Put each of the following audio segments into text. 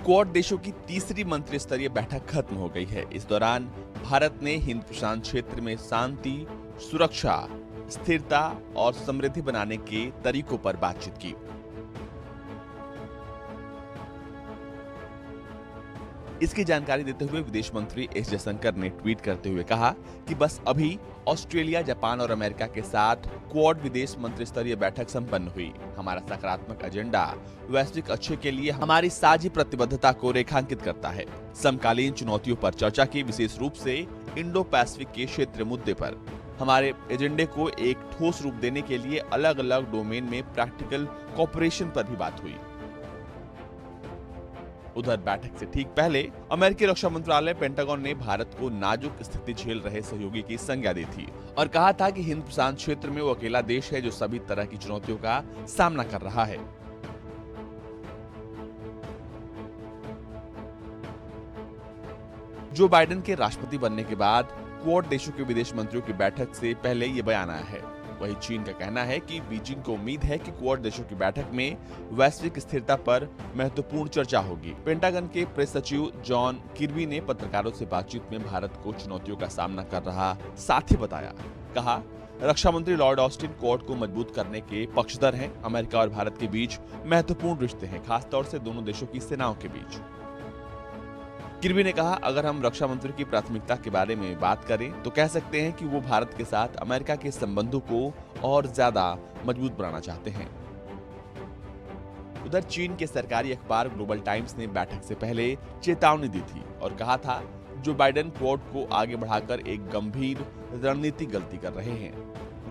Quad देशों की तीसरी मंत्रिस्तरीय बैठक खत्म हो गई है। इस दौरान भारत ने हिंद प्रशांत क्षेत्र में शांति, सुरक्षा, स्थिरता और समृद्धि बनाने के तरीकों पर बातचीत की। इसकी जानकारी देते हुए विदेश मंत्री एस जयशंकर ने ट्वीट करते हुए कहा कि बस अभी ऑस्ट्रेलिया, जापान और अमेरिका के साथ क्वाड विदेश मंत्रिस्तरीय बैठक संपन्न हुई। हमारा सकारात्मक एजेंडा वैश्विक अच्छे के लिए हमारी साझी प्रतिबद्धता को रेखांकित करता है। समकालीन चुनौतियों पर चर्चा की, विशेष रूप से इंडो पैसिफिक के क्षेत्र मुद्दे पर। हमारे एजेंडे को एक ठोस रूप देने के लिए अलग अलग डोमेन में प्रैक्टिकल कोऑपरेशन पर भी बात हुई। उधर बैठक से ठीक पहले अमेरिकी रक्षा मंत्रालय पेंटागन ने भारत को नाजुक स्थिति झेल रहे सहयोगी की संज्ञा दी थी और कहा था कि हिंद प्रशांत क्षेत्र में वो अकेला देश है जो सभी तरह की चुनौतियों का सामना कर रहा है। जो बाइडेन के राष्ट्रपति बनने के बाद क्वाड देशों के विदेश मंत्रियों की बैठक से पहले ये बयान आया है। वहीं चीन का कहना है कि बीजिंग को उम्मीद है कि क्वाड देशों की बैठक में वैश्विक स्थिरता पर महत्वपूर्ण चर्चा होगी। पेंटागन के प्रेस सचिव जॉन किर्बी ने पत्रकारों से बातचीत में भारत को चुनौतियों का सामना कर रहा साथी बताया। कहा, रक्षा मंत्री लॉर्ड ऑस्टिन क्वाड को मजबूत करने के पक्षधर हैं। अमेरिका और भारत के बीच महत्वपूर्ण रिश्ते हैं, खासतौर से दोनों देशों की सेनाओं के बीच। किर्बी ने कहा, अगर हम रक्षा मंत्री की प्राथमिकता के बारे में बात करें तो कह सकते हैं कि वो भारत के साथ अमेरिका के संबंधों को और ज्यादा मजबूत बनाना चाहते हैं। उधर चीन के सरकारी अखबार ग्लोबल टाइम्स ने बैठक से पहले चेतावनी दी थी और कहा था जो बाइडेन क्वाड को आगे बढ़ाकर एक गंभीर रणनीतिक गलती कर रहे हैं।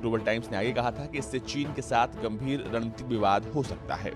ग्लोबल टाइम्स ने आगे कहा था कि इससे चीन के साथ गंभीर रणनीतिक विवाद हो सकता है।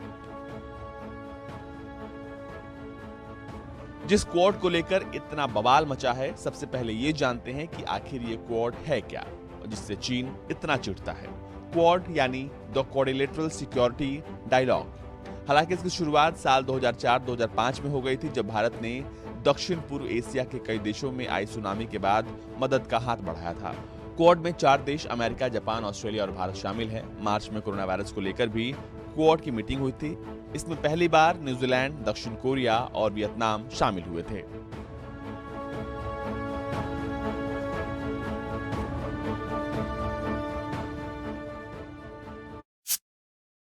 जिस क्वाड को लेकर इतना बवाल मचा है, सबसे पहले ये जानते हैं कि आखिर ये क्वाड है क्या जिससे चीन इतना चिढ़ता है। क्वाड यानी द क्वाड्रिलेटरल सिक्योरिटी डायलॉग। हालांकि इसकी शुरुआत साल 2004-2005 में हो गई थी, जब भारत ने दक्षिण पूर्व एशिया के कई देशों में आई सुनामी के बाद मदद का हाथ बढ़ाया था। क्वाड में 4 देश अमेरिका, जापान, ऑस्ट्रेलिया और भारत शामिल है। मार्च में कोरोना वायरस को लेकर भी क्वाड की मीटिंग हुई थी। इसमें पहली बार न्यूजीलैंड, दक्षिण कोरिया और वियतनाम शामिल हुए थे।